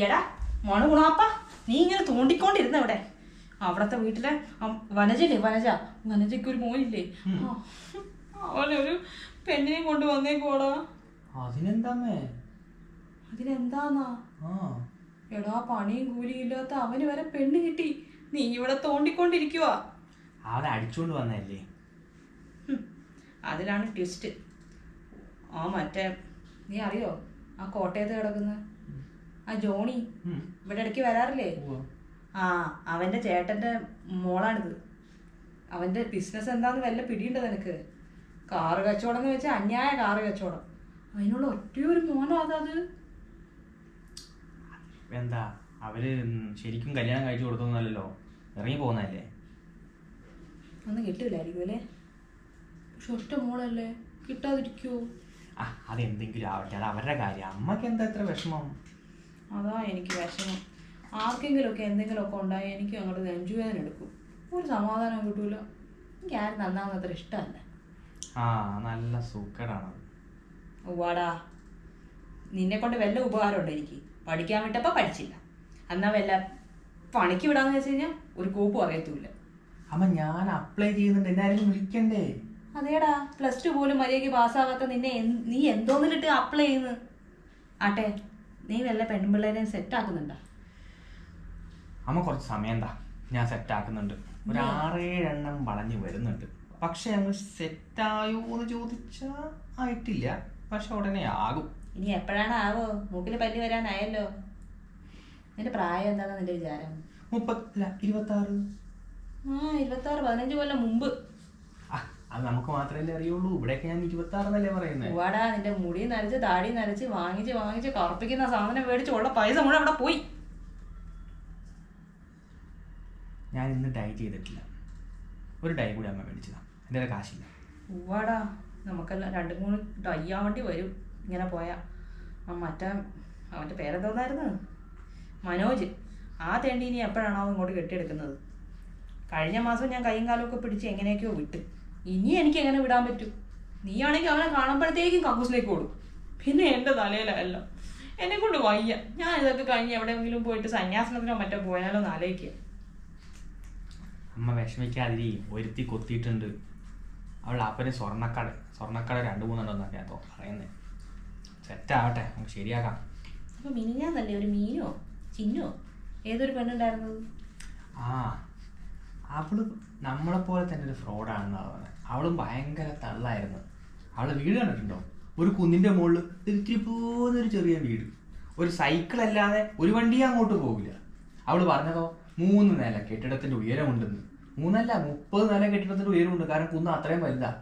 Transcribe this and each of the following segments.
എടാ മണ ഗുണാപ്പ, നീ ഇങ്ങനെ തോണ്ടിക്കൊണ്ടിരുന്ന അവിടെ അവിടത്തെ വീട്ടിലെ വനജല്ലേ, വനജയ്ക്ക് ഒരു മോനില്ലേ, അവനൊരു പെണ്ണിനെ കൊണ്ട് വന്നേക്കോടാ. അതിനെന്താന്നാ? എടാ പണിയും കൂലിയും ഇല്ലാത്ത അവന് വരെ പെണ്ണ് കിട്ടി, നീ ഇവിടെ തോണ്ടിക്കൊണ്ടിരിക്കുവാ. അവനെ അടിച്ചോണ്ട് വന്നല്ലേ. അതിലാണ് ട്വിസ്റ്റ്. മറ്റേ നീ അറിയോ ആ കോട്ടയത്ത് കിടക്കുന്ന ആ ജോണി ഇവിടെ ഇടയ്ക്ക് വരാറില്ലേ, അവന്റെ ചേട്ടന്റെ മോളാണിത്. അവന്റെ ബിസിനസ് എന്താന്ന് വല്ല പിടിയുണ്ടോ നിനക്ക്? കാറ് കച്ചവടം എന്ന് വെച്ചാൽ അന്യായ കാറ് കച്ചവടം. അതിനുള്ള ഒറ്റയൊരു മോനാ അത്. എന്താ അവര് ശരിക്കും കല്യാണം കഴിച്ചു കൊടുത്തൊന്നുമല്ലല്ലോ, ഇറങ്ങി പോകുന്നതല്ലേ. ഒന്നും കിട്ടൂലായിരിക്കും അല്ലേ? പക്ഷെ ഒറ്റ മോളല്ലേ, കിട്ടാതിരിക്കുവോ? അതെന്തെങ്കിലും ആവട്ടെ, അത് അവരുടെ കാര്യം. അമ്മക്ക് എന്താ ഇത്ര വിഷമം? അതാ എനിക്ക് വിഷമം. ആർക്കെങ്കിലുമൊക്കെ എന്തെങ്കിലുമൊക്കെ ഉണ്ടായി എനിക്ക് അങ്ങോട്ട് നെഞ്ചുവേദന എടുക്കും, ഒരു സമാധാനം കിട്ടൂല. എനിക്ക് ആരും നന്നാവുന്നത്ര ഇഷ്ടമല്ല. നല്ല സൂക്കറാണ്. വാടാ, നിന്നെ കൊണ്ട് വല്ല ഉപകാരമുണ്ട് എനിക്ക്? പഠിക്കാൻ വിട്ടപ്പോൾ പഠിച്ചില്ല, എന്നാൽ വല്ല പണിക്ക് വിടാന്ന് വെച്ച് കഴിഞ്ഞാൽ ഒരു കോപ്പും അറിയത്തൂല്ല. അമ്മ ഞാൻ അപ്ലൈ ചെയ്യുന്നുണ്ട്, എന്നാലും വിളിക്കണ്ടേ? അതേടാ, +2 പോലും മര്യാദയ്ക്ക് പാസ്സാവാത്ത നിന്നെ നീ എന്തോന്നിലിട്ട് അപ്ലൈ ചെയ്യുന്നു? ആട്ടെ, നീ വല്ല പെൺപിള്ളേരെ സെറ്റാക്കുന്നുണ്ടോ? അമ്മ കുറച്ച് സമയം എന്താ, ഞാൻ സെറ്റാക്കുന്നുണ്ട്. ഒരു 6-7 എണ്ണം വളഞ്ഞു വരുന്നുണ്ട്. പക്ഷെ അങ്ങ് സെറ്റായോ എന്ന് ചോദിച്ചാ ആയിട്ടില്ല, പക്ഷെ ഉടനെ ആകും. ഇനി എപ്പോഴാണ് ആവോ? മൂക്കിൽ പല്ലി വരാനായല്ലോ. നിന്റെ പ്രായം എന്താണെന്ന് നിന്റെ വിചാരം? 26. 26, 15 കൊല്ലം മുമ്പ്. അത് നമുക്ക് മാത്രമല്ലേ അറിയുള്ളൂ. ഇവിടെയൊക്കെ ഞാൻ 26 എന്നല്ലേ പറയുന്നത്. വാടാ, നിന്റെ മുടി നരച്ച് താടി നരച്ച് വാങ്ങിച്ച് കറുപ്പിക്കുന്ന സാധനം മേടിച്ച് ഉള്ള പൈസ മുഴുവൻ അവിടെ പോയി. ഞാൻ ഇന്ന് ഡൈ ചെയ്തിട്ടില്ല, ഒരു ഡൈ കൂടി അമ്മ മേടിച്ചതാ, എൻ്റെ കാശില്ല. വാടാ, നമുക്കെല്ലാം 2-3 ഡൈ ആവേണ്ടി വരും ഇങ്ങനെ പോയാ. അവൻ്റെ പേരെന്തോന്നായിരുന്നു? മനോജ്. ആ തെണ്ടി ഇനി എപ്പോഴാണോ ഇങ്ങോട്ട് കെട്ടിയെടുക്കുന്നത്? കഴിഞ്ഞ മാസം ഞാൻ കൈയും കാലമൊക്കെ പിടിച്ച് എങ്ങനെയൊക്കെയോ വിട്ട്, ഇനി എനിക്ക് എങ്ങനെ വിടാൻ പറ്റും? നീയാണെങ്കിൽ അവനെ കാണുമ്പോഴത്തേക്കും കക്കൂസിലേക്ക് ഓടും. പിന്നെ എൻ്റെ തലയിലല്ല, എന്നെ കൊണ്ട് വയ്യ. ഞാൻ ഇതൊക്കെ കഴിഞ്ഞ് എവിടെയെങ്കിലും പോയിട്ട് സന്യാസനത്തിനോ മറ്റോ പോയാലോ എന്ന് ആലോചിക്കുക. അമ്മ വിഷമിക്കാതിരി, ഒരുത്തി കൊത്തിയിട്ടുണ്ട്. അവൾ അപ്പന് സ്വർണ്ണക്കട 2-3 എണ്ണമൊക്കെ പറയുന്നത്. സെറ്റാവട്ടെ, നമുക്ക് ശരിയാക്കാം. അപ്പോൾ മിനിഞ്ഞാന്നല്ലേ ഒരു മീനോ ചിന്നോ ഏതൊരു പെണ്ണുണ്ടായിരുന്നത്? അവള് നമ്മളെപ്പോലെ തന്നെ ഒരു ഫ്രോഡാണെന്നാണ് പറഞ്ഞത്. അവളും ഭയങ്കര തള്ളായിരുന്നു. അവളെ വീട് കണ്ടിട്ടുണ്ടോ? ഒരു കുന്നിൻ്റെ മുകളിൽ ഇത്തിരി പോകുന്നൊരു ചെറിയ വീട്, ഒരു സൈക്കിൾ അല്ലാതെ ഒരു വണ്ടി അങ്ങോട്ട് പോകില്ല. അവള് പറഞ്ഞതോ 3 നില കെട്ടിടത്തിൻ്റെ ഉയരമുണ്ടെന്ന്. 3 അല്ല 30 നില കെട്ടിടത്തിൻ്റെ ഉയരമുണ്ട്, കാരണം കുന്ന് അത്രയും വലുതാ.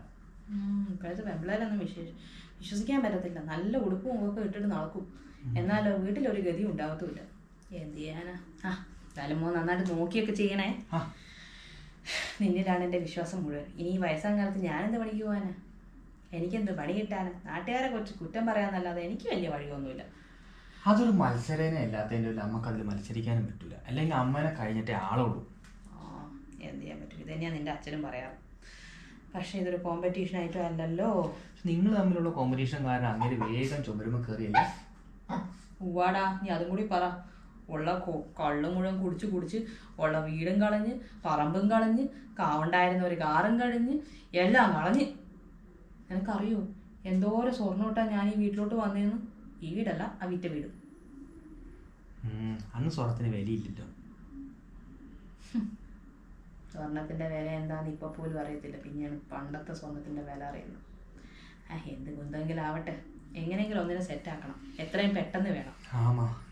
ഇപ്പോഴത്തെ പെമ്പിളേരൊന്നും വിശ്വസിക്കാൻ പറ്റത്തില്ല. നല്ല ഉടുപ്പും ഒക്കെ ഇട്ടിട്ട് നടക്കും, എന്നാലോ വീട്ടിലൊരു ഗതി ഉണ്ടാകത്തുമില്ല. എന്ത് ചെയ്യാനാ? തലമോ നന്നായിട്ട് നോക്കിയൊക്കെ ചെയ്യണേ. നിന്നിലാണ് എൻ്റെ വിശ്വാസം മുഴുവൻ. ഇനി ഈ വയസ്സാം കാലത്ത് ഞാനെന്ത് പണിക്ക് പോകാനാ? എനിക്കെന്ത് പണി കിട്ടാനാ? നാട്ടുകാരെ കുറച്ച് കുറ്റം പറയാന്നല്ലാതെ എനിക്ക് വലിയ വഴിയൊന്നുമില്ല. അതൊരു മത്സരനെ അല്ലാത്തതിൻ്റെ നമുക്കതിൽ മത്സരിക്കാനും പറ്റൂല, അല്ലെങ്കിൽ അമ്മനെ കഴിഞ്ഞിട്ടേ ആളോളൂ. എന്ത് ചെയ്യാൻ പറ്റും? ഇത് തന്നെയാണ് നിൻ്റെ അച്ഛനും പറയാറ്. പക്ഷേ ഇതൊരു കോമ്പറ്റീഷൻ ആയിട്ടും അല്ലല്ലോ. നിങ്ങൾ തമ്മിലുള്ള കോമ്പറ്റീഷൻ കാരണം അങ്ങനെ വേഗം ചുമരുമ്പോൾ കയറിയല്ലേ? ഉവാടാ, നീ അതും കൂടി പറ. ഉള്ള കള്ളും മുഴുവൻ കുടിച്ച് ഉള്ള വീടും കളഞ്ഞ്, പറമ്പും കളഞ്ഞ്, കാവുണ്ടായിരുന്ന ഒരു കാറും കഴിഞ്ഞ്, എല്ലാം കളഞ്ഞ്. നിനക്കറിയോ എന്തോരം സ്വർണ്ണോട്ടാ ഞാൻ ഈ വീട്ടിലോട്ട് വന്നേന്ന്? ഈ വീടല്ല, ആ വിറ്റ വീട്. അന്ന് സ്വർണത്തിന് വിലയില്ലല്ലോ. സ്വർണത്തിൻ്റെ വില എന്താന്ന് ഇപ്പം പോലും അറിയത്തില്ല, പിന്നെയാണ് പണ്ടത്തെ സ്വർണത്തിൻ്റെ വില അറിയുന്നത്. എന്ത് കുന്തെങ്കിലും ആവട്ടെ, എങ്ങനെയെങ്കിലും ഒന്നിനെ സെറ്റാക്കണം, എത്രയും പെട്ടെന്ന് വേണം.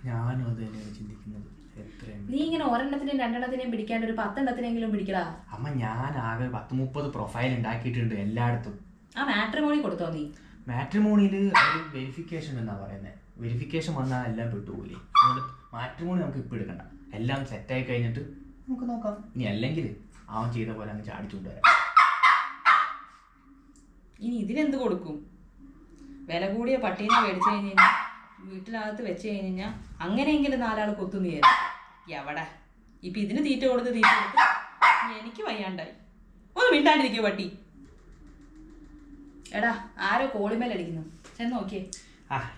ഞാനും അത് തന്നെയാണ് ചിന്തിക്കുന്നത്. നീ ഇങ്ങനെ ഒരെണ്ണത്തിനെയും 2 എണ്ണത്തിനെയും പിടിക്കാണ്ട് ഒരു 10 എണ്ണത്തിനെങ്കിലും പിടിക്കടാ. അമ്മ ഞാൻ ആകെ 10-30 പ്രൊഫൈൽ ഉണ്ടാക്കിയിട്ടുണ്ട് എല്ലായിടത്തും. മാട്രിമോണി കൊടുത്തോ നീ? മാട്രിമോണിയിൽ ഒരു വെരിഫിക്കേഷൻ എന്നാ പറയുന്നത്. വെരിഫിക്കേഷൻ വന്നാൽ എല്ലാം പെട്ടുപോകില്ലേ? അതുകൊണ്ട് മാട്രിമോണി നമുക്ക് ഇപ്പം എടുക്കണ്ട, എല്ലാം സെറ്റായി കഴിഞ്ഞിട്ട് നമുക്ക് നോക്കാം. ഇനി അല്ലെങ്കിൽ അവൻ ചെയ്ത പോലെ അങ്ങ് ചാടിച്ചുകൊണ്ട് വരാം. ഇനി ഇതിനെന്ത് കൊടുക്കും? വില കൂടിയ പട്ടീനെ മേടിച്ചു കഴിഞ്ഞ് കഴിഞ്ഞാൽ വീട്ടിനകത്ത് വെച്ച് കഴിഞ്ഞ് കഴിഞ്ഞാൽ അങ്ങനെയെങ്കിലും 4 ആൾ കൊത്തുന്നു കയറി. എവിടെ ഇപ്പം ഇതിന് തീറ്റ കൊടുത്ത് എനിക്ക് വയ്യാണ്ടായി. ഒന്ന് മിണ്ടാണ്ടിരിക്കോ പട്ടി. എടാ, ആരോ കോളിമേലടിക്കുന്നു, ചെന്ന് നോക്കിയേ.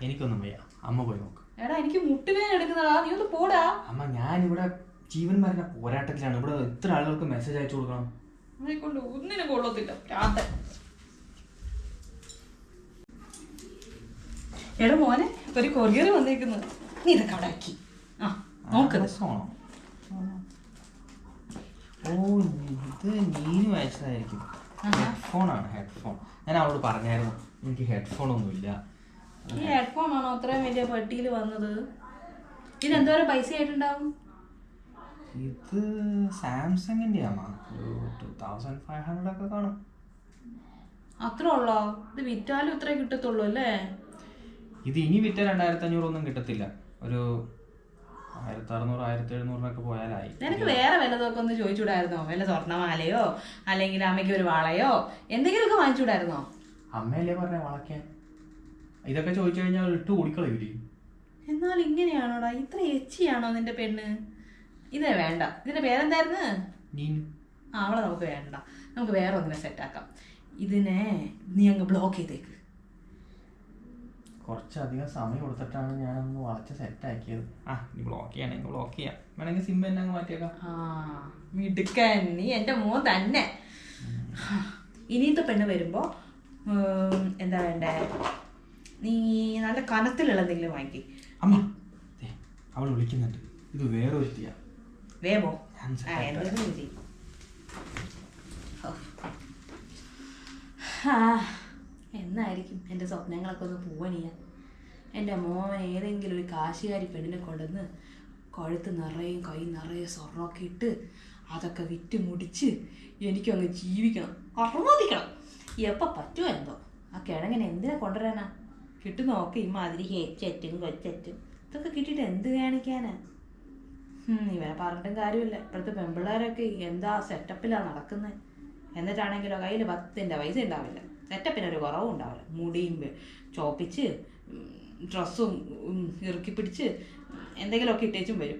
എനിക്കൊന്നും വയ്യ, അമ്മ പോയി നോക്ക്. എടാ എനിക്ക് മുട്ടുവേദന എടുക്കുന്നതാ, നീ ഒന്ന് പോടാ. അമ്മ ഞാനിവിടെ ജീവൻ മരണ പോരാട്ടത്തിലാണ്. ഇവിടെ എത്ര ആളുകൾക്ക് മെസ്സേജ് അയച്ചു കൊടുക്കണം? കൊണ്ട് ഒന്നിനും കൊള്ളത്തില്ല പ്രാന്തൻ. എടാ മോനെ, ഒരു കൊറിയർ വന്നേക്കുന്നു, നീ ഇതൊക്കെ അവിടെ ആക്കി. ആ നോക്ക്. ഓ ഇത് നീനും അയച്ചതായിരിക്കും. ഹെഡ്ഫോണാണ്, ഹെഡ്ഫോൺ. ഞാൻ അവളോട് പറഞ്ഞായിരുന്നു എനിക്ക് ഹെഡ്ഫോൺ ഒന്നുമില്ല. ഈ ഹെഡ്ഫോൺ ആണോ അത്രയും വലിയ പെട്ടിയിൽ വന്നത്? ഇതിനെന്തോരം പൈസ ആയിട്ടുണ്ടാവും? ഇത് സാംസങ്ങിന്റെ അമ്മ, ഒരു 2500 ഒക്കെ കാണും. അത്ര ഉള്ളോ? ഇത് വിറ്റാലും ഇത്രേ കിട്ടത്തുള്ളൂ അല്ലേ? ഇത് ഇനി വിറ്റ 2500 ഒന്നും കിട്ടത്തില്ല. ഒരു 1600 1700 പോയാലായി. നിനക്ക് വേറെ വല്ലതൊക്കെ ഒന്ന് ചോദിച്ചുകൂടായിരുന്നോ? വല്ല സ്വർണ്ണമാലയോ അല്ലെങ്കിൽ അമ്മയ്ക്ക് ഒരു വളയോ എന്തെങ്കിലുമൊക്കെ വാങ്ങിച്ചുകൂടായിരുന്നോ? അമ്മയല്ലേ പറഞ്ഞ വളയ്ക്കാൻ. ഇതൊക്കെ ചോദിച്ചു കഴിഞ്ഞാൽ ഇട്ട് ഓടിക്കളയൂലേ. എന്നാൽ ഇങ്ങനെയാണോടാ? ഇത്ര എച്ചിയാണോ നിന്റെ പെണ്ണ്? ഇതേ വേണ്ട. ഇതിന്റെ പേരെന്തായിരുന്നു? അവളെ നമുക്ക് വേണ്ട, നമുക്ക് വേറെ ഒന്നിനെ സെറ്റാക്കാം. ഇതിനെ നീ അങ്ങ് ബ്ലോക്ക് ചെയ്തേക്ക്. കുറച്ചധികം സമയം കൊടുത്തിട്ടാണ് ഞാനൊന്ന് വളച്ച് സെറ്റാക്കിയത്. നീ ബ്ലോക്ക് ചെയ്യണമെങ്കിൽ ബ്ലോക്ക് ചെയ്യാം, വേണമെങ്കിൽ സിം തന്നെ അങ്ങ് മാറ്റിയേക്കാം. മിടുക്കൻ, നീ എൻ്റെ മോൻ തന്നെ. ഇനിയത്തെ പെണ്ണ് വരുമ്പോ എന്താ വേണ്ടേ? നീ നല്ല കനത്തിലുള്ള എന്തെങ്കിലും വാങ്ങിക്കേ. അമ്മ അവൾ വിളിക്കുന്നുണ്ട്, ഇത് വേറെ ഒരു തീയ. വേമോ? എന്നായിരിക്കും എൻ്റെ സ്വപ്നങ്ങളൊക്കെ ഒന്ന് പോവണിയാ. എൻ്റെ മോൻ ഏതെങ്കിലും ഒരു കാശുകാരി പെണ്ണിനെ കൊണ്ടുവന്ന് കഴുത്ത് നിറയും കൈ നിറയെ സ്വർണ്ണമൊക്കെ ഇട്ട് അതൊക്കെ വിറ്റ് മുടിച്ച് എനിക്കങ്ങ് ജീവിക്കണം, അർമാദിക്കണം. എപ്പോൾ പറ്റുമോ എന്തോ. ആ കിഴങ്ങനെ എന്തിനാ കൊണ്ടുവരാനാ? കിട്ടുന്നോക്കെ ഇമാതിരി ഹെച്ചറ്റും കൊച്ചറ്റും ഇതൊക്കെ കിട്ടിയിട്ട് എന്ത് കാണിക്കാനാ? ഇവനെ പറഞ്ഞിട്ടും കാര്യമില്ല. ഇപ്പോഴത്തെ പെൺപിള്ളേരൊക്കെ എന്താ സെറ്റപ്പിലാണ് നടക്കുന്നത്. എന്നിട്ടാണെങ്കിലോ കയ്യിൽ 10 പൈസ ഉണ്ടാവില്ല, സെറ്റപ്പിനൊരു കുറവും ഉണ്ടാവില്ല. മുടിയും ചോപ്പിച്ച് ഡ്രസ്സും ഇറുക്കി പിടിച്ച് എന്തെങ്കിലുമൊക്കെ ഇട്ടേച്ചും വരും.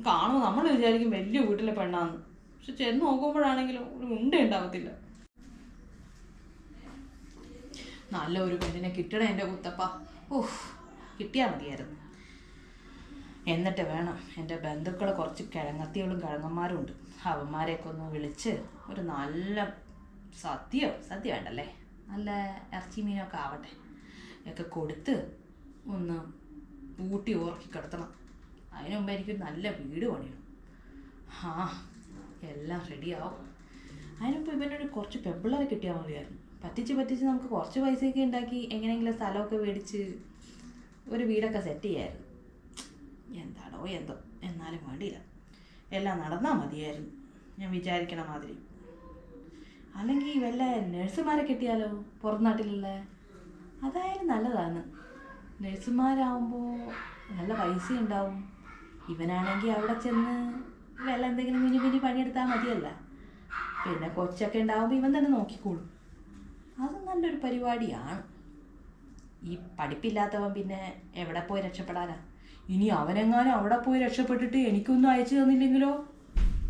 കാണുമ്പോൾ നമ്മൾ വിചാരിക്കും വലിയ വീട്ടിലെ പെണ്ണാന്ന്. പക്ഷെ ചെന്ന് നോക്കുമ്പോഴാണെങ്കിലും ഒരു ഉണ്ട ഉണ്ടാവത്തില്ല. നല്ല ഒരു പെണ്ണിനെ കിട്ടണേ എൻ്റെ കുത്തപ്പ. കിട്ടിയാൽ മതിയായിരുന്നു. എന്നിട്ട് വേണം, എൻ്റെ ബന്ധുക്കൾ കുറച്ച് കിഴങ്ങത്തികളും കിഴങ്ങന്മാരും ഉണ്ട്, അവന്മാരെയൊക്കെ ഒന്ന് വിളിച്ച് ഒരു നല്ല സദ്യ വേണ്ടല്ലേ, നല്ല ഇറച്ചി മീനൊക്കെ ആവട്ടെ ഒക്കെ കൊടുത്ത് ഒന്ന് ഊട്ടി ഓർക്കി കിടത്തണം. അതിനു മുമ്പ് എനിക്കൊരു നല്ല വീട് പണിയണം. എല്ലാം റെഡിയാവും. അതിനുമുമ്പ് ഇവനൊരു കുറച്ച് പെമ്പിള്ളേരെ കിട്ടിയാൽ മതിയായിരുന്നു. പറ്റിച്ച് നമുക്ക് കുറച്ച് പൈസയൊക്കെ ഉണ്ടാക്കി എങ്ങനെയെങ്കിലും സ്ഥലമൊക്കെ മേടിച്ച് ഒരു വീടൊക്കെ സെറ്റ് ചെയ്യാമായിരുന്നു. എന്താണോ എന്തോ, എന്നാലും വേണ്ടിയില്ല, എല്ലാം നടന്നാൽ മതിയായിരുന്നു ഞാൻ വിചാരിക്കണ മാതിരി. അല്ലെങ്കിൽ വല്ല നഴ്സുമാരെ കിട്ടിയാലോ, പുറം നാട്ടിലുള്ള. അതായാലും നല്ലതാണ്. നഴ്സുമാരാകുമ്പോൾ നല്ല പൈസ ഉണ്ടാവും. ഇവനാണെങ്കിൽ അവിടെ ചെന്ന് വല്ല എന്തെങ്കിലും മിനി പണിയെടുത്താൽ മതിയല്ല. പിന്നെ കൊച്ചൊക്കെ ഉണ്ടാവുമ്പോൾ ഇവൻ തന്നെ നോക്കിക്കോളും. അത് നല്ലൊരു പരിപാടിയാണ്. ഈ പഠിപ്പില്ലാത്തവൻ പിന്നെ എവിടെ പോയി രക്ഷപ്പെടാനാ? ഇനി അവനെങ്ങാനും അവിടെ പോയി രക്ഷപ്പെട്ടിട്ട് എനിക്കൊന്നും അയച്ചു തന്നില്ലെങ്കിലോ?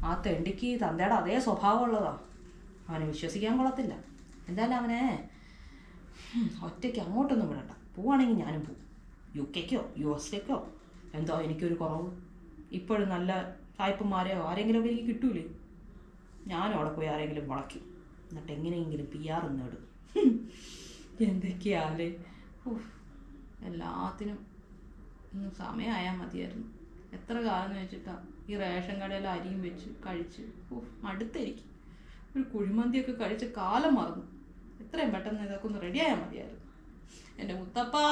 ആ തെണ്ടിക്ക് തന്തയുടെ അതേ സ്വഭാവമുള്ളതാ. അവനെ വിശ്വസിക്കാൻ കൊള്ളത്തില്ല. എന്തായാലും അവനെ ഒറ്റയ്ക്ക് അങ്ങോട്ടൊന്നും വിടണ്ട. പോവുകയാണെങ്കിൽ ഞാനും പോവും. UK-ക്കോ US-ലേക്കോ. എന്തോ എനിക്കൊരു കുറവ്. ഇപ്പോഴും നല്ല സായിപ്പന്മാരെയോ ആരെങ്കിലുമൊക്കെ എനിക്ക് കിട്ടൂലേ? ഞാനും അവിടെ പോയി ആരെങ്കിലും വളയ്ക്കും, എന്നിട്ട് എങ്ങനെയെങ്കിലും PR നേടും. എന്തൊക്കെയാലേ. എല്ലാത്തിനും സമയമായാൽ മതിയായിരുന്നു. എത്ര കാലം എന്ന് വെച്ചിട്ടാ ഈ റേഷൻ കടയിൽ അരിയും വെച്ച് കഴിച്ച് മടുത്തായിരിക്കും. ഒരു കുഴിമന്തിയൊക്കെ കഴിച്ച് കാലം മറന്നു. എത്രയും പെട്ടെന്ന് ഇതൊക്കെ ഒന്ന് റെഡിയായാൽ മതിയായിരുന്നു. എൻ്റെ മുത്തപ്പാ.